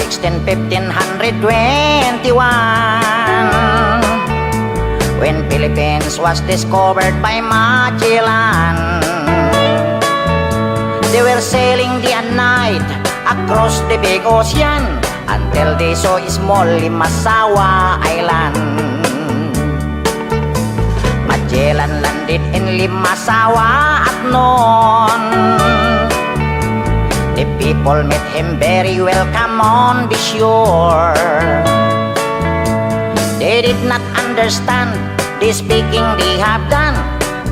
1521, when Philippines was discovered by Magellan. They were sailing day and night across the big ocean until they saw a small Limasawa Island. Magellan landed in Limasawa at noon. The people met him very welcome on the shore. They did not understand the speaking they have done,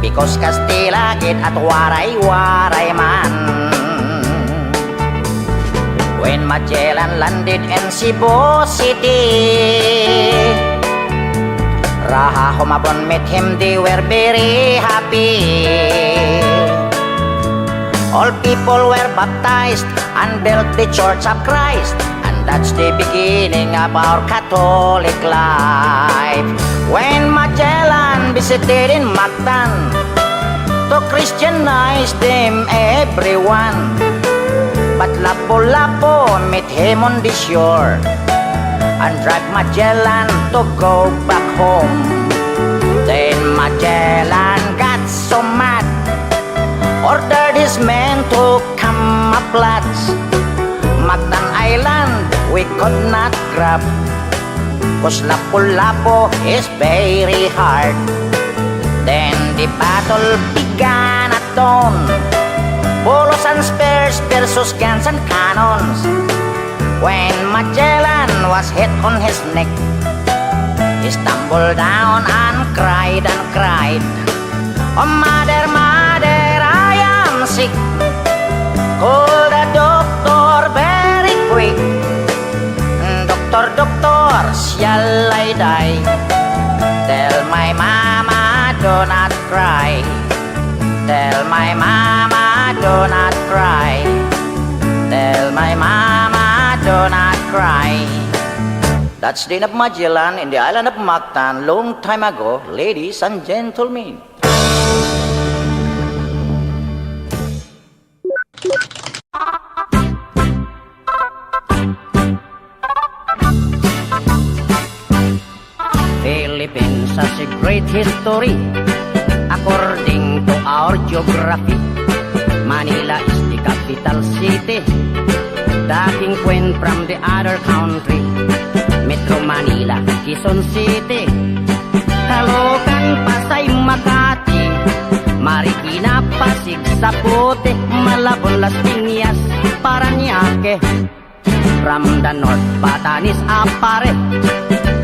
because Kastila git at waray-waray man. When Magellan landed in Cebu City, Raha Humabon met him, they were very happy. All people were baptized and built the Church of Christ, and that's the beginning of our Catholic life. When Magellan visited in Mactan to Christianize them everyone, but Lapu-Lapu met him on the shore and dragged Magellan to go back home. Then Magellan got so mad, ordered his men to camouflage. Mactan Island we could not grab, 'cause Lapu-Lapu is very hard. Then the battle began at dawn, bolos and spears versus guns and cannons. When Magellan was hit on his neck, he stumbled down and cried and cried, "Oh mother, mother, I am sick. Call the doctor very quick. Doctor, doctor, shall I die? Tell my mama do not cry. Tell my mama do not cry. Tell my mama do not cry." That's the end of Magellan in the island of Mactan long time ago, ladies and gentlemen. Philippines has a great history according to our geography. Manila is the capital city, dating Queen from the other country. Metro Manila, Quezon City, Caloocan, Pasay, Makati, Marikina, Pasig, Sapote, Malabon, Las Piñas, Parañaque. From the north, Batanes, Apare,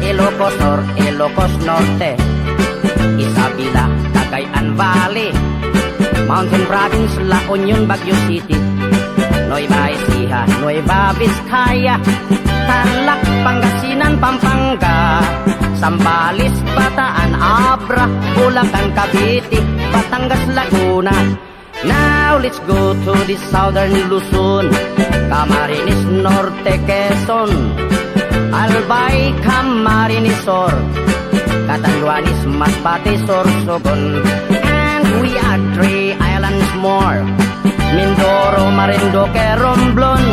Ilocos Sur, Ilocos Norte, Isabela, Cagayan Valley, Mountain Province, La Union, Baguio City, Nueva Ecija, Nueva Vizcaya, Tarlac, Pangasinan, Pampanga, Zambales, Bataan, Abra, Bulacan, Cavite, Batangas, Laguna. Now let's go to the southern Luzon, Camarines Norte, Quezon, Albay, Camarines Sur, Catanduanes, Masbate, Sorsogon. And we are 3 islands more, Mindoro, Marinduque, Romblon.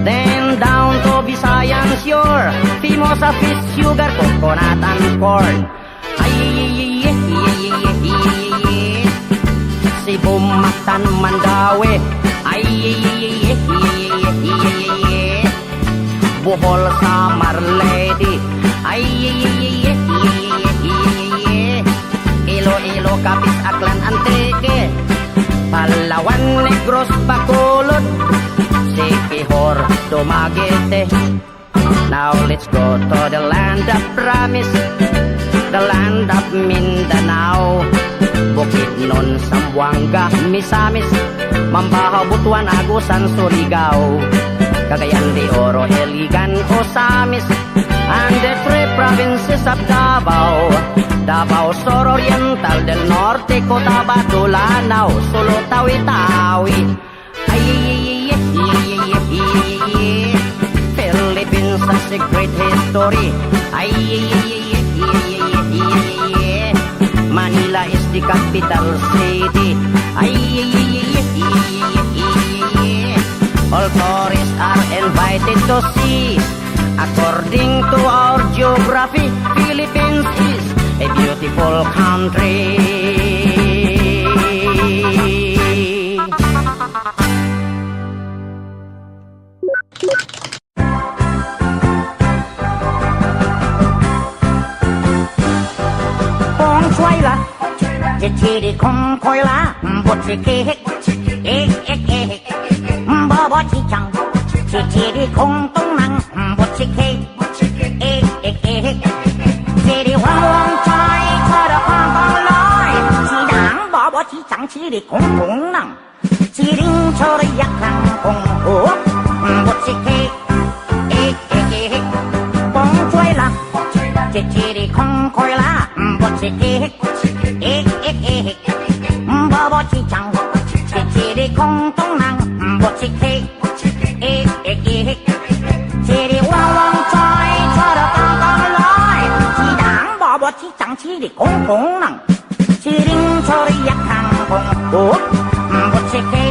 Then down to Visayan shore, Fimosa, fish, sugar, coconut, and corn. Cebu, Mactan, Mandaue, Bohol, Samar, Leyte, Iloilo, Capiz, Aklan, Antique, Palawan, Negros, Bacolod, Siquijor, Dumaguete. Now let's go to the land of promise, the land of Mindanao, Bukidnon, Zamboanga, Misamis, Mambahaw, Butuan, Agusan, Surigao, Cagayan de Oro, Iligan, Osamis, and the 3 provinces of Davao, Davao Sur Oriental, del Norte, Cotabato, Lanao, Sulu, Tawi-Tawi. Philippines has a great history. Manila is the capital city. All tourists are invited to see According to our geography, Philippines is a beautiful country. Kung suay la, chichiri kung koy la, butchiki, baba chichang, chichiri kung tung nang, butchiki, chiri wang wang chai, chara kong kong loy, chidang, baba chichang, chiri kung tung nang, chiring chori yakang kung ho, butchiki, kung suay la, chichiri kung koy la, butchiki, baba chichang, chichiri kung tung nang, butchiki, chiri wang wang chai, chara kong kong loy, chidang, baba chichang, chiri kung tung nang, chiring chori yakang kung ho, butchiki,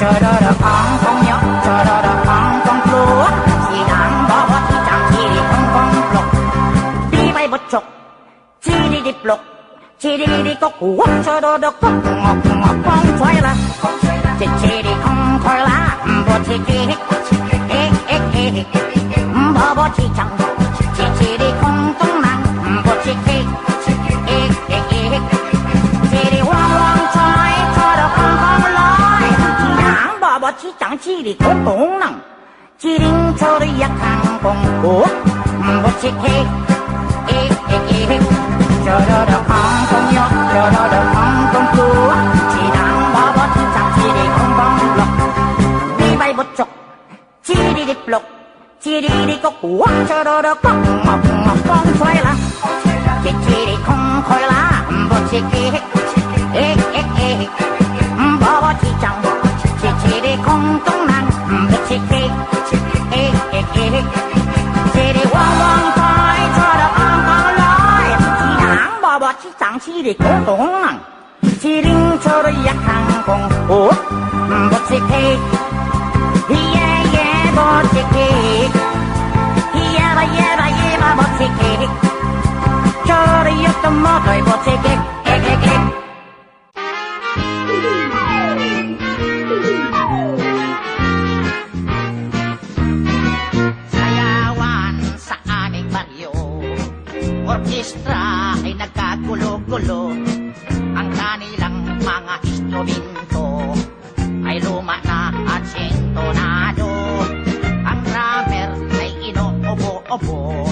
chara kong kong yo, chara kong kong flu, chidang, baba chichang, chiri kung kong flu, bibay butchok, chiri di plok, chiri di kok, wak chara da kok, kong choy la, chiri kong koy la, butchiki, baba chichang, chiri kong tung nang, butchiki, chiri wang wang choy, chara kong kong loy, chidang, baba chichang, chiri kong tung nang, chiring chori yakang kong ho, butchiki, chara da kong kong yo, chara da kong kong flu, chidang, baba chichang, chiri kong kong lok, bibay butchok, chiri di plok, chiri di kok, wak chara da kok, kong choy la, chiri kong koy la, butchiki, baba chichang, chiri kong tung nang, butchiki, chiri wang wang choy, chara kong kong loy, chidang, baba chichang, chiri kong tung nang, chiring chori yakang kong ho, butchiki, butchiki, yeba butchiki, chori yakang motoy butchiki, sayawan sa aming baryo, orkestra ay nagkagulo-gulo, ang kanilang mga instrumento ay luma na at sintonado. Ang drummer ay inuubo-ubo,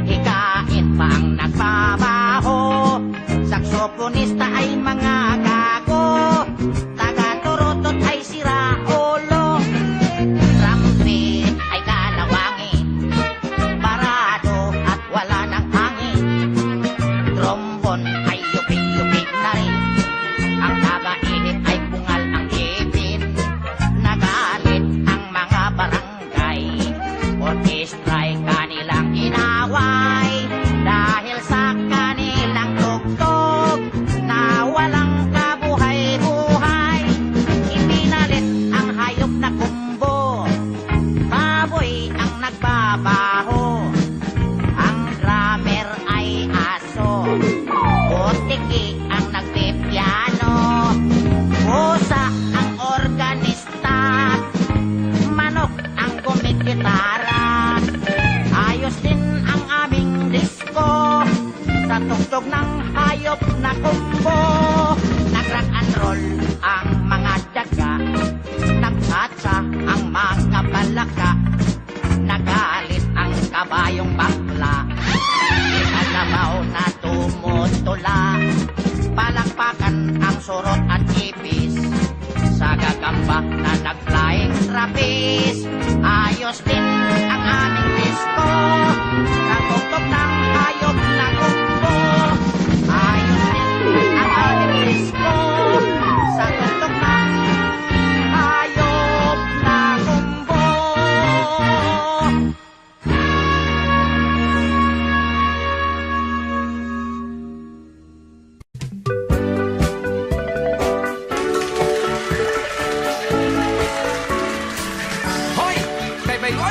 hikain pa ang nagbabaho. Saksoponista ay mga gago, taga-turutot ay sira ulo. Trumpet ay kalawangin, parado at wala ng hangin. Trombon ay yupik-yupik na rin, ang taga-init ay bungal ang ipin. Nagalit ang mga barangay, orkestra'y kanilang inaway. Dahil sa kanilang tugtog na walang kabuhay-buhay, ipinalit ang hayop na kumbo, baboy ang nagbabaho. Ang drummer ay aso, butiki ang nagpipiano, pusa ang organista, manok ang gumigitara. Ayos din ang aming disco, sa tugtog ng hayop na kumbo. Nag-rock and roll ang mga daga, nagtatsa ang mga balaka. Nagalit ang kabayong bakla, ikalabaw na tumutula. Palakpakan ang surot at ipis, sa gagamba na nag-flying trapeze. Ayos din ang aming disco, natugtog ng hayop na kumbo. Ayos din ang aming disco, sa tugtog ng hayop na kumbo. Hoy! Baybay ko!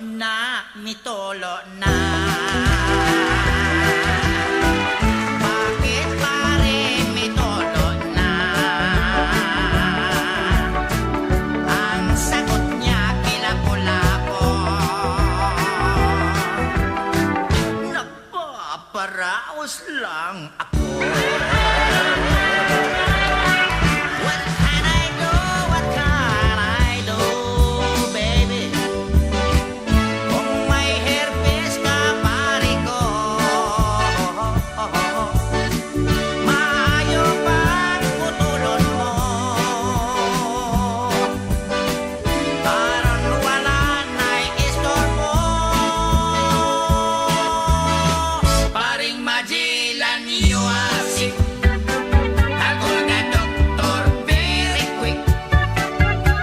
na, mitolo na. Bakit pare mitolo na? Ang sagot niya kilako-lako. Nagpaparaos lang ako. What can I do? What can I do, baby? Kung may herpes ka, pare ko, maayo bang putulon mo? Parang wala na'y istorbo. Paring Magellan, you are sick. Ako na doctor, very quick.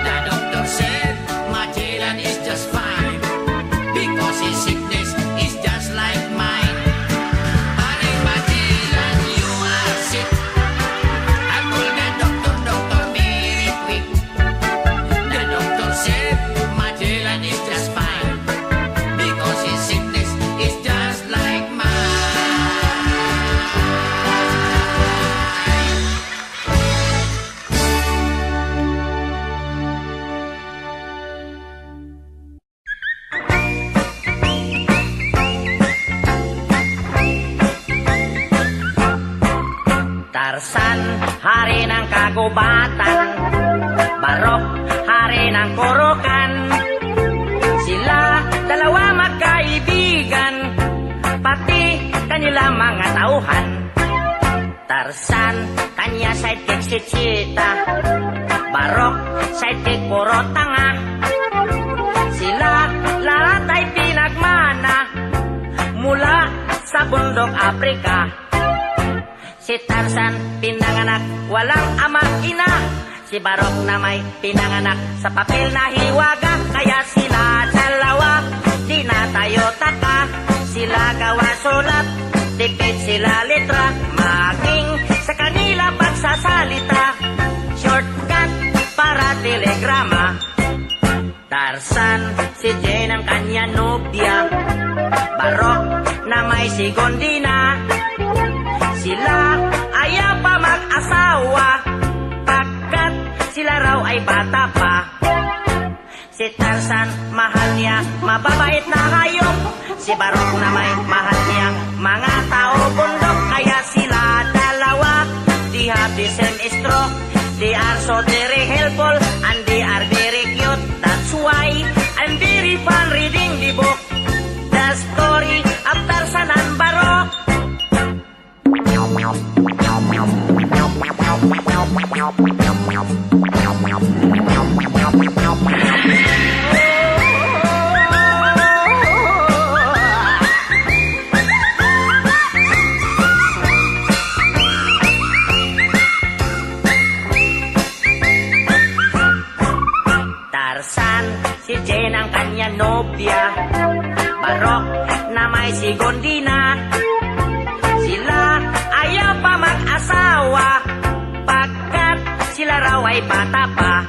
The doctor said Magellan is just fine because his sickness is just like mine. Paring Magellan, you are sick. Ako na doctor, very quick. The doctor said Magellan is just fine because his sickness is just like mine. Tarzan, hari ng kagubatan. Barok, hari ng kurukan. Sila dalawa magkaibigan, pati kanila mga tauhan. Tarzan, kanya sidekick si Cheetah. Barok, sidekick puro tanga. Sila lahat ay pinagmana mula sa bundok Afrika. Si Tarzan pinanganak walang ama ina. Si Barok na may pinanganak sa papel na hiwaga. Kaya sila dalawa di na tayo taka. Sila gawa sulat, tipid sila letra. Maging sa kanila pagsasalita, shortcut para telegrama. Tarzan, si Jane ang kanya nobya. Barok na may si Gondina. Sila ayaw pa mag-asawa pagkat sila raw ay bata pa. Si Tarzan, mahal niya mababait na hayop. Si Barok na may mahal niyang mga tao bundok. Kaya sila dalawa, they have the same stroke. They are so very helpful and they are very cute. That's why I'm very fun reading the book, the story of Tarzan and Barok. Tarzan, si Jane ang kanya nobya. Barok na may si Gondina. Sila ayaw pa mag-asawa pagkat sila raw ay bata pa.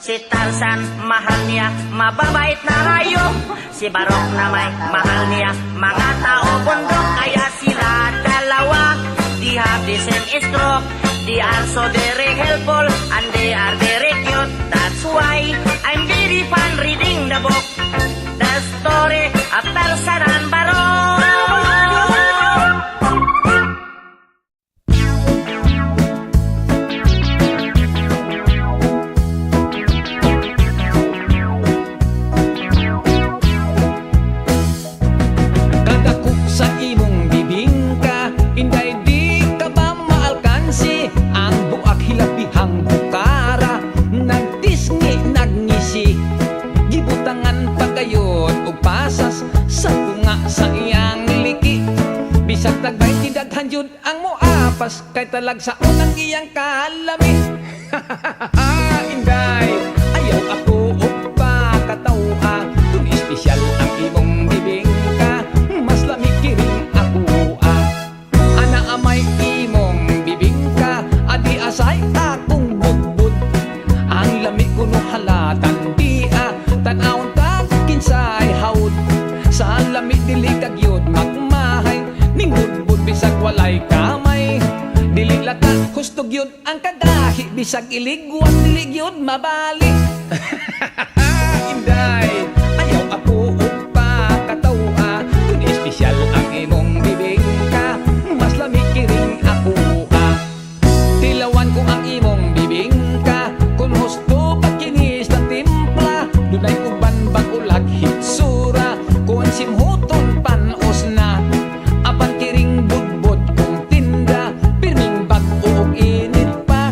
Si Tarzan, mahal niya mababait na hayop. Si Barok na may mahal niya mga tao bundok. Kaya sila dalawa, they have the same stroke. They are so very helpful and they are very cute. That's why I'm very fun reading the book, the story of Tarzan and Barok. Kadako sa imong bibingka, inday di ka ba maalkansi? Ang buak hilapihang bukara, nagtisngi nagngisi. Gibutangan pagayot ug pasas sa tunga sa iyang liki. Bisag tagbay tidaghan jud ang moapas, kay talag sa unang iyang kalami. Inday, ayaw ako og pakatawa, kung espesyal ang imong bibingka, mas lamig kiring ako ana amay imong bibingka, adi asay akong budbud. Ang lamig kuno halatan di tan-awon ta kinsa yun ang kagahi, bisag iligwat dili gyud mabali. Inday, ayaw ako upa katawa, kun espesyal ang imong bibingka, mas lami kiring ako tilawan ko ang imong bibingka, kun husto pagkinis ng timpla, dunay uban bagulag hitsura, kun simhuton panos na, apan kiring budbud kung tinda, pirming bag-o og init pa,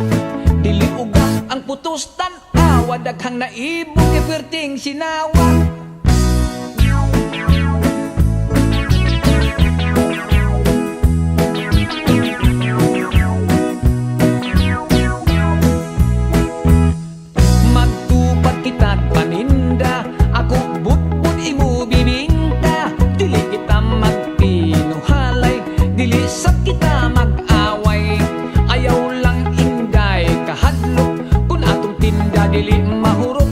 dili uga ang putos tan-awa, daghang naibog iperting sinawa. Magtupad kitag paninda, ako budbud imo bibingka, dili kita magpinuhalay, dili sad kita mag-away, ayaw lang inday kahadlok, kun atong tinda dili mahurot,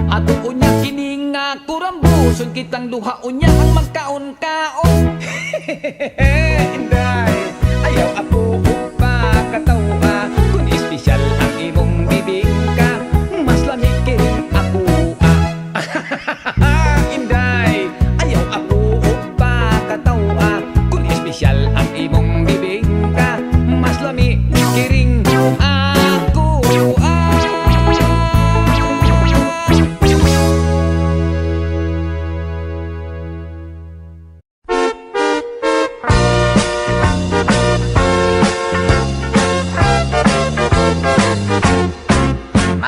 ato unya kini nga kurambuson kitang duha unya ang magkaon-kaon. Inday, ayaw ako upa katawa, kun espesyal ang imong bibingka, mas lami kiring ako Inday, ayaw ako upa katawa, kun espesyal ang imong bibingka, mas lami kiring ako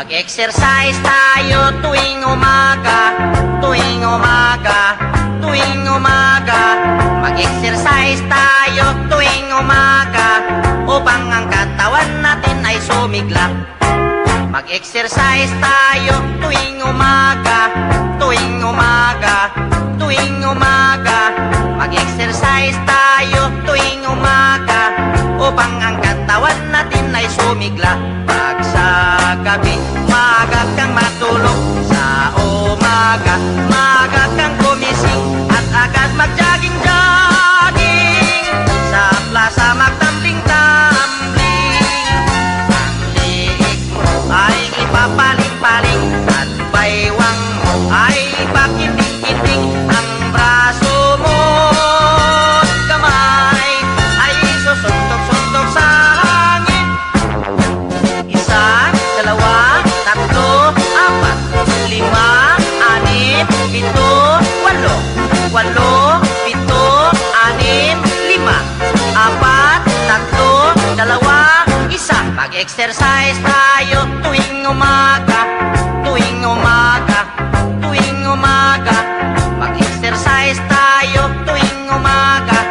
Mag-exercise tayo tuwing umaga, tuwing umaga, tuwing umaga. Mag-exercise tayo tuwing umaga, upang ang katawan natin ay sumigla. Mag-exercise tayo tuwing umaga, tuwing umaga, tuwing umaga. Mag-exercise tayo tuwing umaga, upang ang katawan natin ay sumigla. Pag sa gabi, maaga kang matulog, sa umaga, maaga kang gumising, at agad mag-jogging-jogging, sa plaza magtambling-tambling. Ang liig mo ay ipapaling-paling, at baywang mo ay ipakiting-kiting, ang braso mo at kamay ay susuntok-suntok sa hangin. Isa, dalawa, tatlo, apat, lima, anim, pito, walo. Walo, pito, anim, lima, apat, tatlo, dalawa, isa. Mag-exercise tayo tuwing umaga, tuwing umaga, tuwing umaga. Mag-exercise tayo tuwing umaga,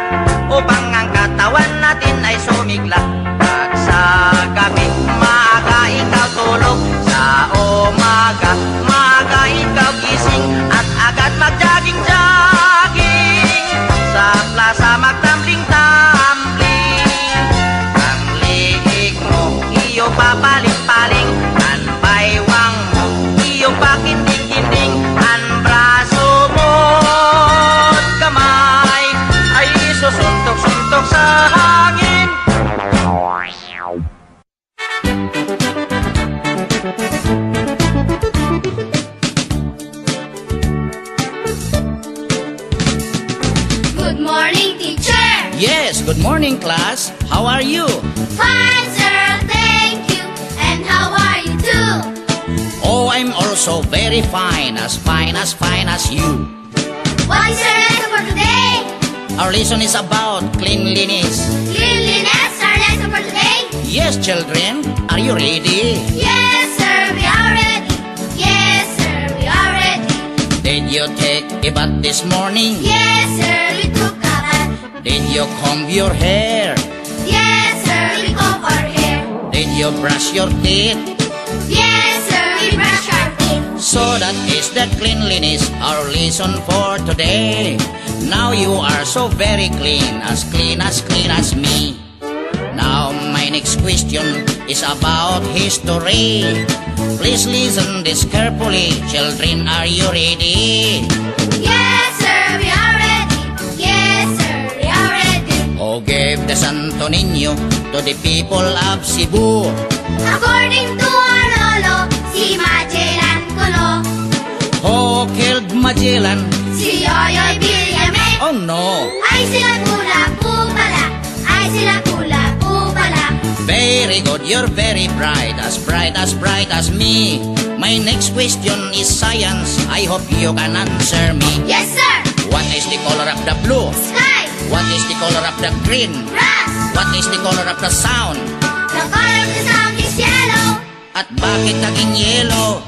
upang ang katawan natin ay sumigla. Pag sa gabi, maaga ikaw tulog, sa umaga, maaga ikaw gising, at agad mag-jogging-jogging, sa plaza magtambling-tambling. Ang liig mo, iyong papaling-paling, ang baywang mo, iyong pakinting-kinting, ang braso mo at kamay ay susuntok-suntok sa hangin. Good morning, teacher. Yes, good morning, class. How are you? Fine, sir. Thank you. And how are you too? Oh, I'm also very fine as you. What is your lesson for today? Our lesson is about cleanliness. Cleanliness, our lesson for today? Yes, children, are you ready? Yes, sir. We are ready. Yes, sir. We are ready. Did you take a bath this morning? Yes, sir. We took a bath. Did you comb your hair? Yes, sir. We comb our hair. Did you brush your teeth? Yes, sir. We brush our teeth. So that is the cleanliness, our lesson for today. Now you are so very clean as me. Now my next question is about history. Please listen this carefully. Children, are you ready? Yes, sir. We are ready. Yes, sir. We are ready. Who gave the Santo Niño to to the people of Cebu. According to our lolo, si Magellan Kulo, Who killed Magellan? si Yoyoy Villame. Oh no! Ay sila pula po pala, ay sila pula po pala. Very good, you're very bright as me. My next question is science. I hope you can answer me. Yes sir, What is the color of the blue? sky, What is the color of the green? grass, What is the color of the sound? the color of the sound is yellow. At bakit naging yellow?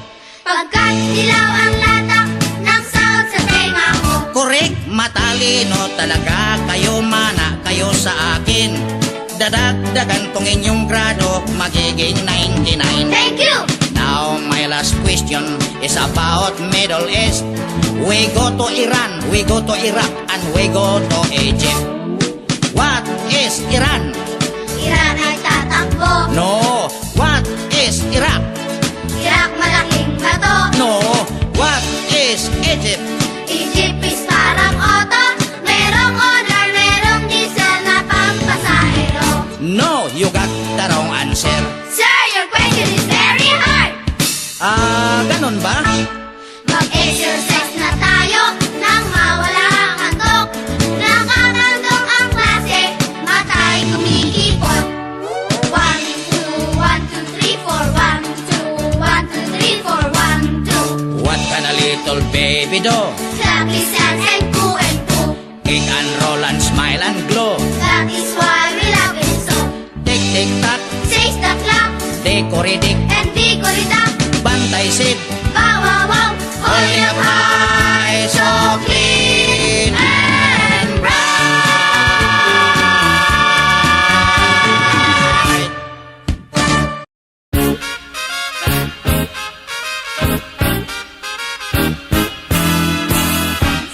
Pagkat dilaw ang latak ng sound sa tenga mo. Correct, matalino talaga kayo, mana kayo sa akin. Dadagdagan tong inyong grado, magiging 99. Thank you! Now, my last question is about Middle East. We go to Iran, we go to Iraq, and we go to Egypt. What is Iran? Iran ay tatakbo. No. What is Iraq? Iraq malaking bato. No. What is Egypt? Egypt is parang auto. Merong honor, merong diesel na pampasahero. No, you got the wrong answer. Sir, your question is very hard. Ganun ba? Mag-exercise na tayo nang mawala ang antok. Nakakandong ang klase, matay kumikipot. 1, 2, 1, 2, 3, 4, 1, 2, 1, 2, 3, 4, 1, 2. What can a little baby do? Clap his hands and coo and coo. Kick and roll and smile and glow. That is why we love it so. Tick, tick, tack, Says the clock dekoridik, and di ko rin tak. bantay sid. Wow, wow, wow. Holding up high, so clean and bright.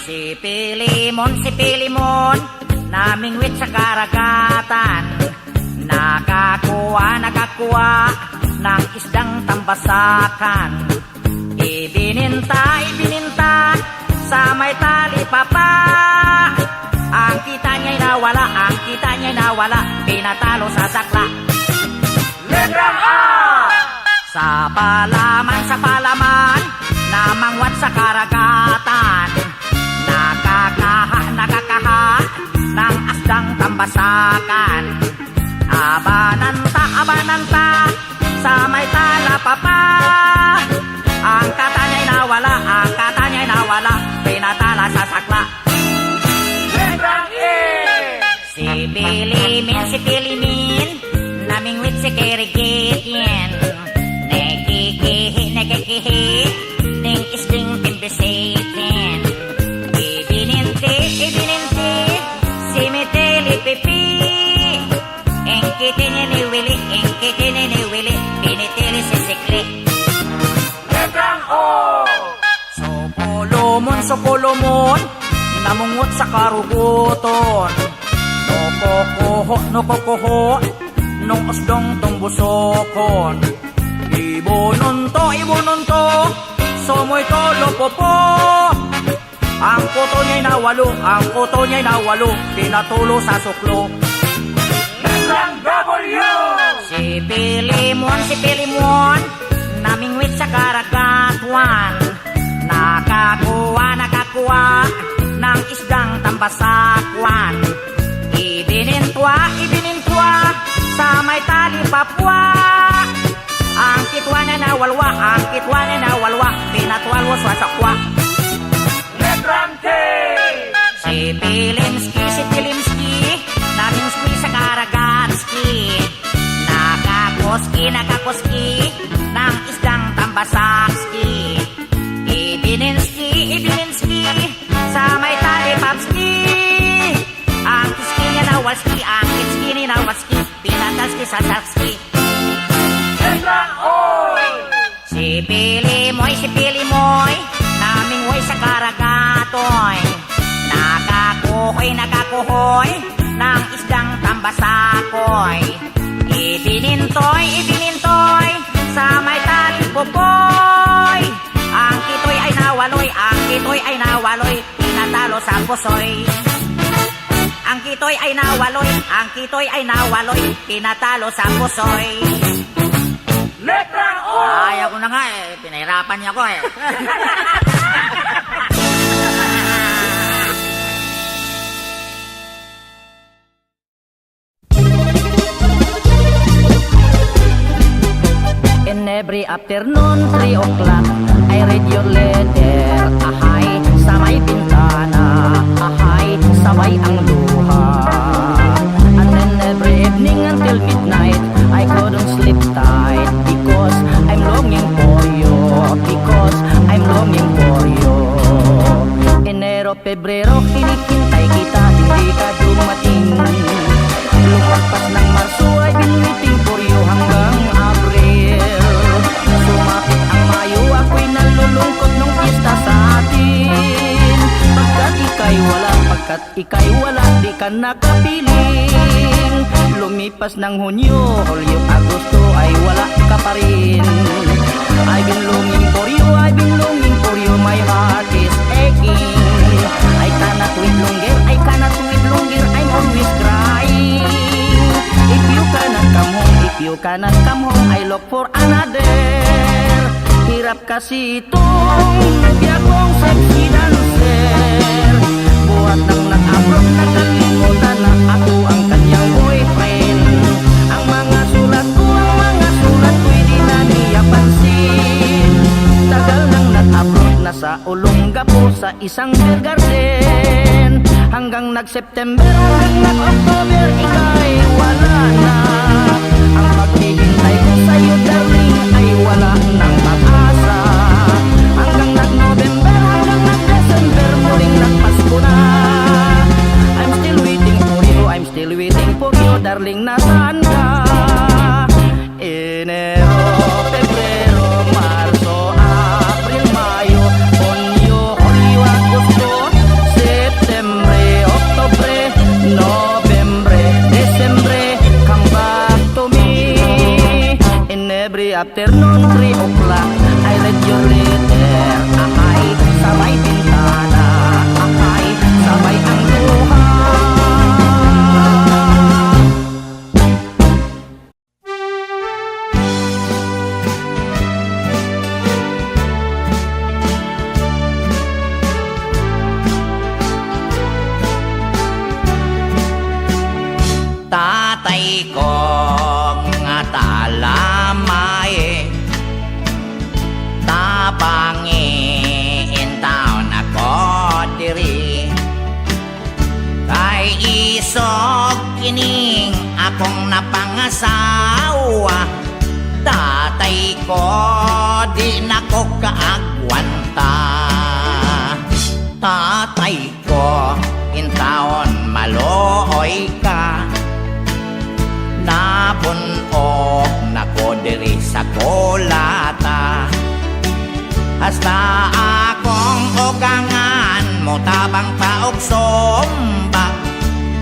Si Pilimon, namingwit sa karagatan. Nakakuha ng isdang tambasakan. Ibininta sa may tali papa. Ang kita niya'y nawala, pinatalo sa sakla. Letrang A! Sa palaman, namangwat sa karagatan. Nakakaha ng asdang tambasakan. Abananta, sa may tala papa. Ang kata niya'y nawala, pinatala sa sakla. Letrang E! Si Pilimin, namingwit si Kirigitien. Nekikihi, ning isding timbisitin. Ibininti, si Mitili Pipi. Engkitin ni Willy, pinitili si Sikli. Letrang O! Sopolomon, namungot sa karuguton. Nokokoho, nung usdong tumbusokon. Ibununto, somoy tolo popo. Ang kuto niya'y nawalo, pinatulo sa suklo. Letrang W! Si Pilimon, namingwit sa karagatuan. Nakakuha ng isdang tambasakwan. Ibinintwa sa may tali papwa. Ang kitwa niya nawalwa, pinatwalwa sa sakwa. Letrang T! Si Pilimski, namingski sa karagatski. Nakakoski ng isdang tambasakski. Ibininski sa may tali papski. Ang kiski niya nawalski, ang kitski ni nawalski, pinatalski sa sakski. Letrang O! Si Pilimoy, namingwoy sa karagatoy. Nakakuhoy ng isdang tambasakoy. Ibinintoy sa may tali popoy. Ang kitoy ay nawaloy, pinatalo sa pusoy. Ang kitoy ay nawaloy, ang kitoy ay nawaloy, pinatalo sa pusoy. Letra O! Ayaw ko na nga eh, pinahirapan niya ko eh. In every afternoon, 3 o'clock, I read your letter. Ahay, sa may bintana. Ahay, sabay ang luha. And then every evening until midnight, I couldn't sleep tight. Because I'm longing for you. Because I'm longing for you. Enero, Pebrero, hinihintay kita, hindi ka dumating. Lumagpas ng Marso, I've been waiting for you hanggang Abril. Sumapit ang Mayo, ako'y nalulungkot nung pista sa atin. Pagkat ika'y wala, di ka nakapiling. Lumipas ng Hunyo, Hulyo, Agosto, ay wala ka pa rin. I've been longing for you, I've been longing for you, my heart is aching. I cannot wait longer, I cannot wait longer, I'm always crying. If you cannot come home, if you cannot come home, I look for another. Hirap kasi itong biyakong sexy dancer. Buhat nang nag-abroad, nakalimutan na ako ang kanyang boyfriend. Ang mga sulat ko'y di na niya pansin. Tagal nang nag-abroad, nasa Olongapo sa isang beer garden. Hanggang nag-September, hanggang nag-October, ika'y wala na. Ang paghihintay ko sa'yo, darling, ay wala nang pag-asa. Hanggang nag-November, hanggang nag-December, muling nagpasko na. I'm still waiting for you, I'm still waiting for you, darling, nasaan ka? Enero, Pebrero, Marso, Abril, Mayo, Hunyo, Hulyo, Agosto, Septembre, Oktobre, Nobyembre, Desembre, come back to me. In every afternoon, 3 o'clock, I read your letter. Ahay, sa may bintana. Ahay, sabay ang luha. Tatay ko nga talamay, tabangi in town ako diri. Kay isog kining akong napangasawa, tatay ko di nako kaagwanta. Tatay ko in town malooy ka, nabunog nako diri sa kolata. Hasta akong ugangan mo tabang paog sombak,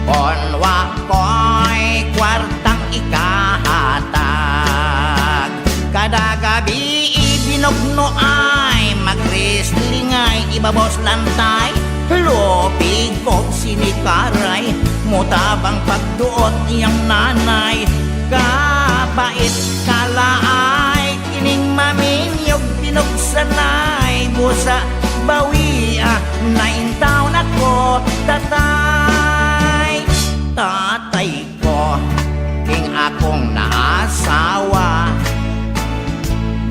konwa ko'y kwartang ikahatag. Kada gabi ibinugno ay mag-wrestling ay ibabos lantay. Lopig kog sinikaray, mutabang pagduot iyang nanay. Kabait kalaay, kining maminyog pinugsanay. Busa bawia, naintaw na ko tatay. Tatay ko, king akong naasawa,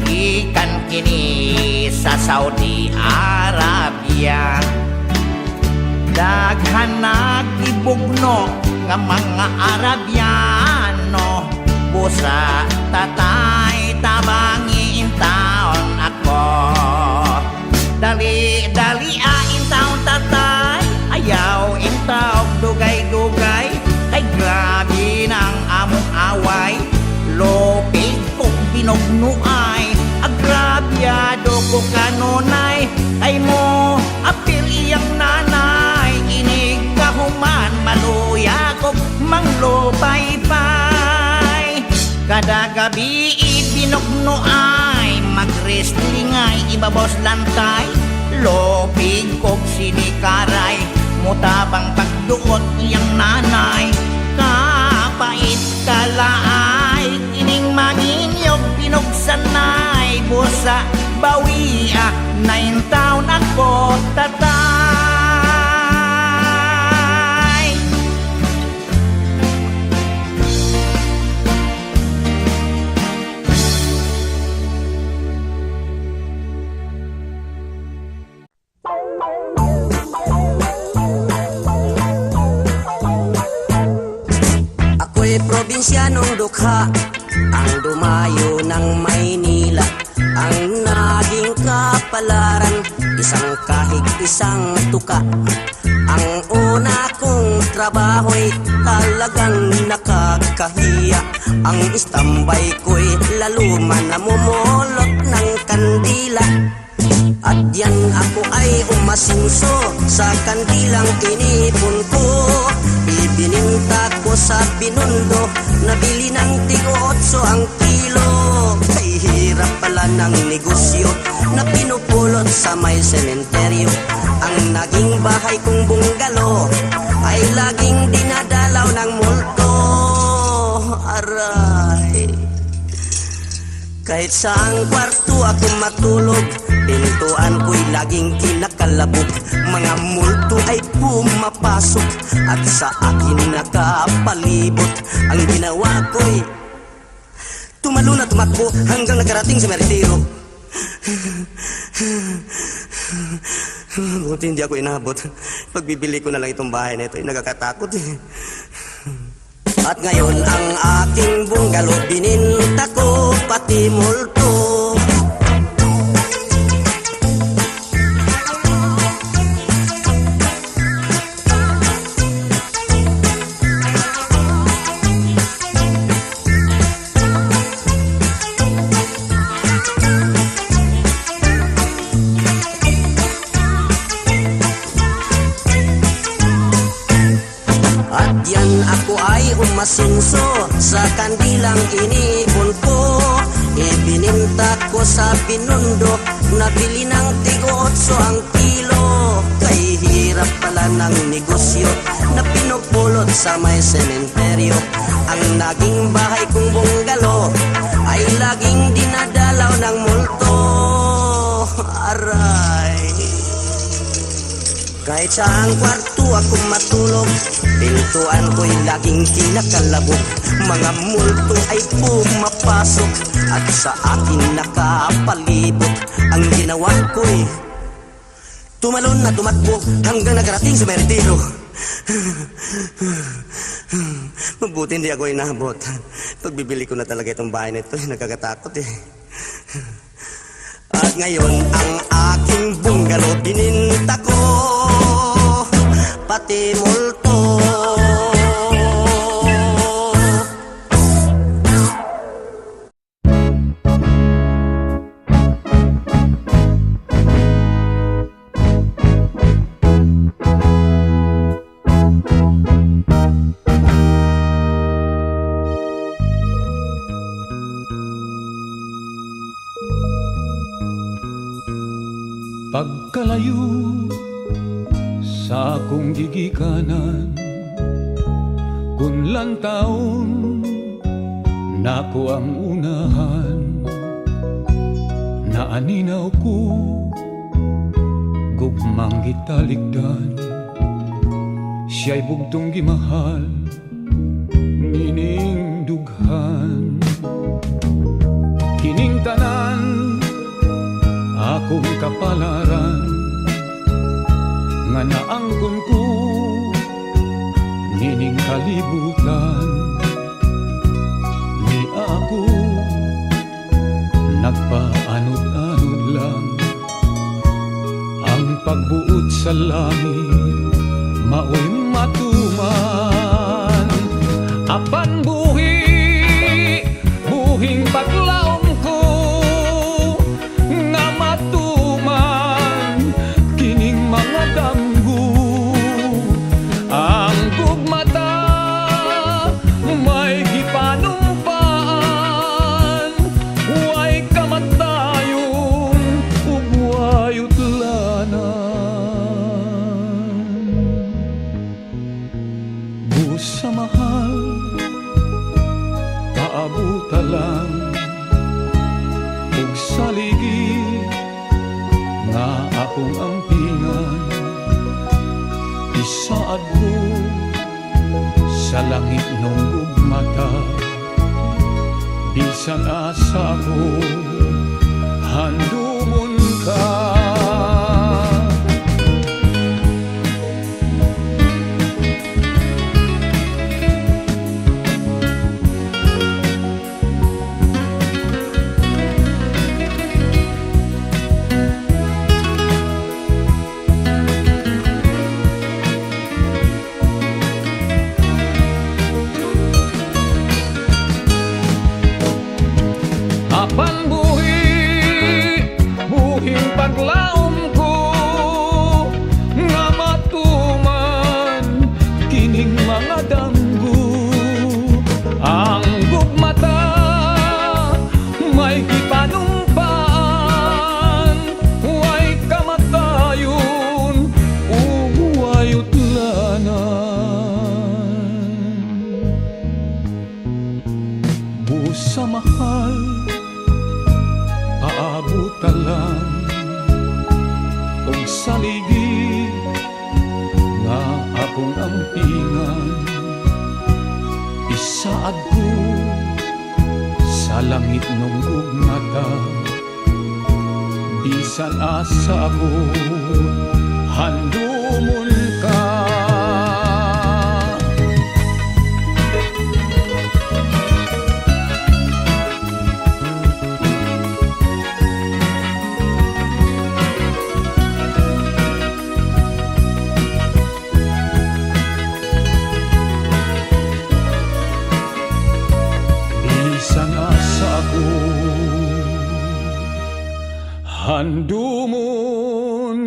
ikan kini sa Saudi Arabia. Daghan nagibugno nga mga Arabiano. Busa tatay tabangi in town ako. Dali in town tatay, ayaw in town dugay-dugay. Ay grabe nang among away, lopig kong binugnuay. Agrabyado ko kanunay, ay mo apil iyang nanay. Inig kahuman maluya ko manglopay-pay. Kada gabi ibinugnuay, mag-wrestling ay ibabos lantay. Lopig kog sinikaray, mutabang pagduot iyang nanay. Kapait kalaay, kining manginyog pinugsanay. Busa bawia, 9 taon ako tatay. Ako'y probinsyanong dukha, ang dumayo ng Maynila. Ang naging kapalaran, isang kahig, isang tuka. Ang una kong trabaho'y talagang nakakahiya. Ang istambay ko'y laluman na mumulot ng kandila. At yan ako ay umasinso sa kandilang inipon ko. Ibininta ko sa Binondo, nabili ng tig-8 ang kilo. Kay hirap pala ng negosyo na pinupulot sa may sementeryo. Ang naging bahay kong bungalo ay laging dinadalaw ng multo. Aray, kahit saang kwarto ako matulog, pintuan ko'y laging kinakalabog. Mga multo ay pumapasok at sa akin nakapalibot. Ang ginawa ko'y tumalon at tumakbo hanggang nakarating sa meritero. Buti hindi ako inabot. Pagbibili ko na lang itong bahay na ito ay nagkakatakot eh. At ngayon ang aking bungalo bininta ko pati multo. At yan ako ay umasinso sa kandilang inipon ko. Ibininta ko sa Binondo, nabili ng tig-8 ang kilo. Kay hirap pala ng negosyo na pinupulot sa may sementeryo. Ang naging bahay kong bungalo ay laging dinadalaw ng multo. Aray, kahit saang kwarto ako matulog, pintuan ko'y laging kinakalabog. Mga multo ay pumapasok at sa akin nakapalibot. Ang ginawa ko'y tumalon na tumakbo hanggang nakarating sa meritero. Mabuti hindi ako inabot. Pagbibili ko na talaga itong bahay na ito, nagkakatakot eh. At ngayon ang aking bungalo bininta ko pati multo. Pagkalayo sa akong gigikanan, kunlang taon nako ang unahan. Naaninaw ko gugmang gitaligdan, siya'y bugtong gimahal nining dughan. Kining tanan akong kapalaran nga naangkon ko nining kalibutan. Ni ako nagpaanod-anod lang, ang pagbuot sa langit mao'y matuman. Apan buhing paglaom ko nga matuman kining mga damgo. Ang gugmata may gipanumpaan, way kamatayon ug way utlanan. langit nung gugmata. Bisan asa ko handumon ka. Apan buhing paglaom ko nga matuman kining mga danggo. Ang gugmata may gipanumpaan, way kamatayon ug way utlanan. Busa mahal aabutalan ug saligi nga akong ampingan. Isaad ko sa langit nung gugmata. Bisan asa ako handumon ka. Handumon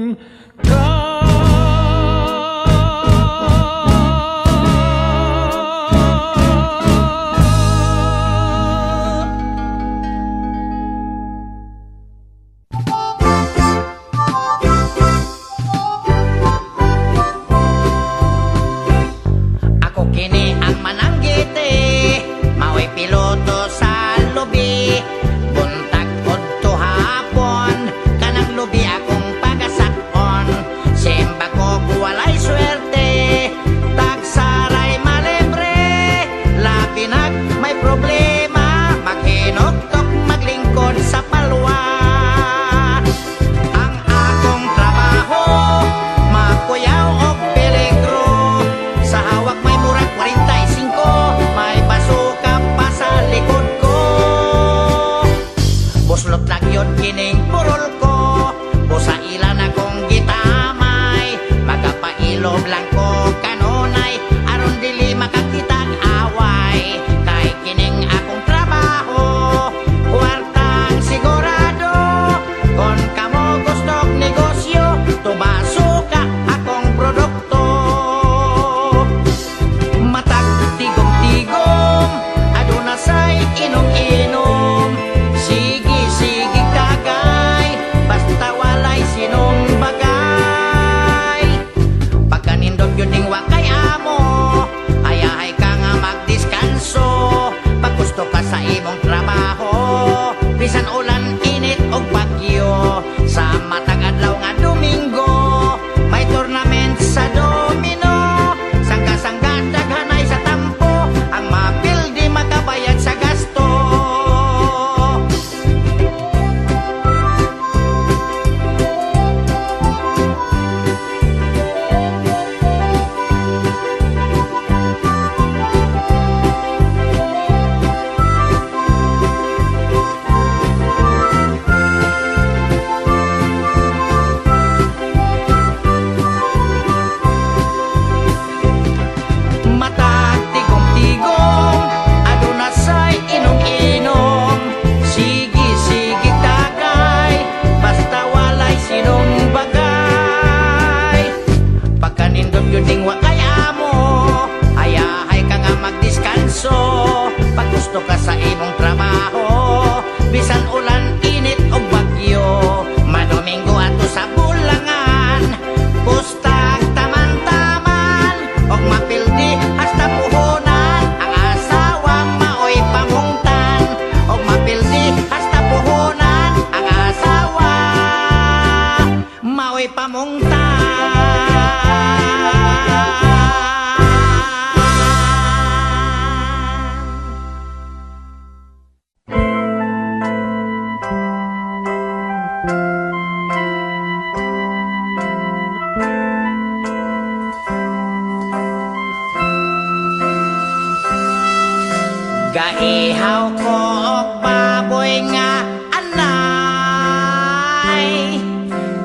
Gaihaw ko og baboy nga anay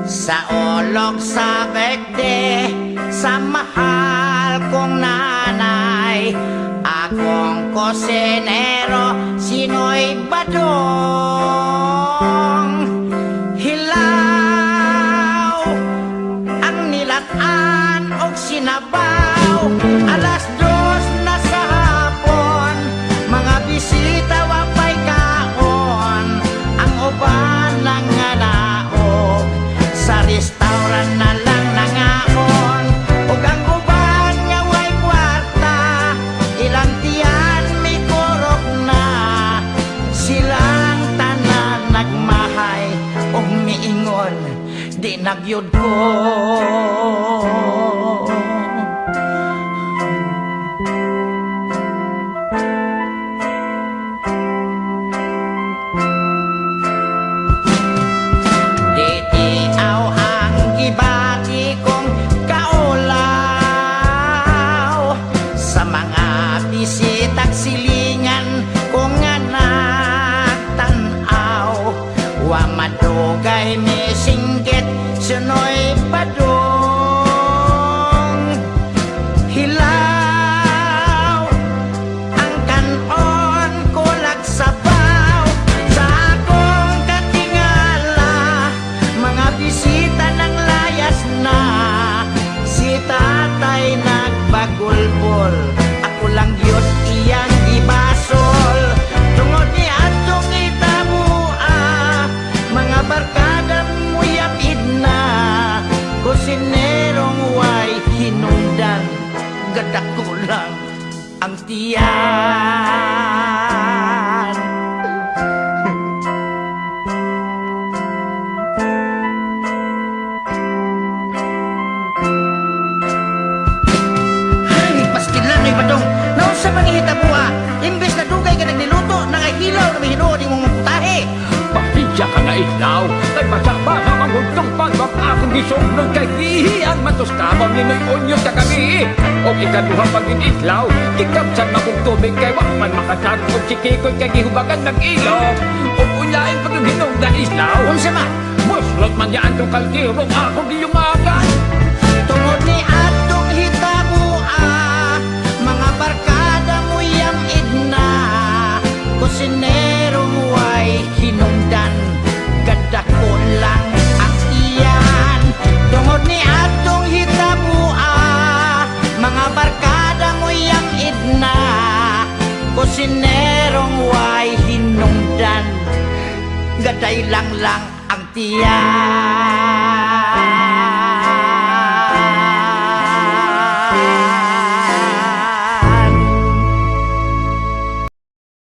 sa olog sa birthday sa mahal kong nanay. Akong kosinero sinoy badong. Hilaw ang nilatan og sinabaw. Alas 2 na sa hapon, mga bisita wapay kaon. Ang uban lang nga naog sa restaurant na lang nangaon. Ug ang uban nga way kwarta, ilang tiyan may kurok na. Silang tanan nagmahay ug miingon, di nagyud ko. Ditiaw ang gibati kong kaulaw sa mga bisitag silingan kung nga nagtanaw. Wa madugay mi singgit sunoy padong. Hilaw ang kanon ko lagsabaw sa akong katingala. Mga bisita ng layas na, si tatay nagbagulbol. Ako lang yun iyang ibasol. Tungod ni atong itabua, mga barkada muyapid na. Kusinerong way hinungdan, gadak ko lang ang tiyan. Ay, paskilan ay badong. Naon sa manghihita buha, imbes na dugay ka nagliluto, nangahilaw na may hinuod yung mong putahe. Pasensya ka nga ilaw, kay masaba na manguntong pagwag akong gisumnong kay hihiyang matustabang ninoy onyo sa kami. O ikaduha pag islaw, kikapsan makong tubig kay wakman makasagod o sikikoy kay gihubagan ng ilong. O ulain pag yung hinong na islaw, Unsa man? muslot man yan itong kaldirong akong giyumagan. Tungod ni atong hitabua, mga barkada mo yang idna. Kusinerong way hinungdan, gadak ko lang ang iyan. Tungod ni atong hitabua, mga barkada mo yang idna. Kusinerong way hinungdan, gaday lang ang tiyan.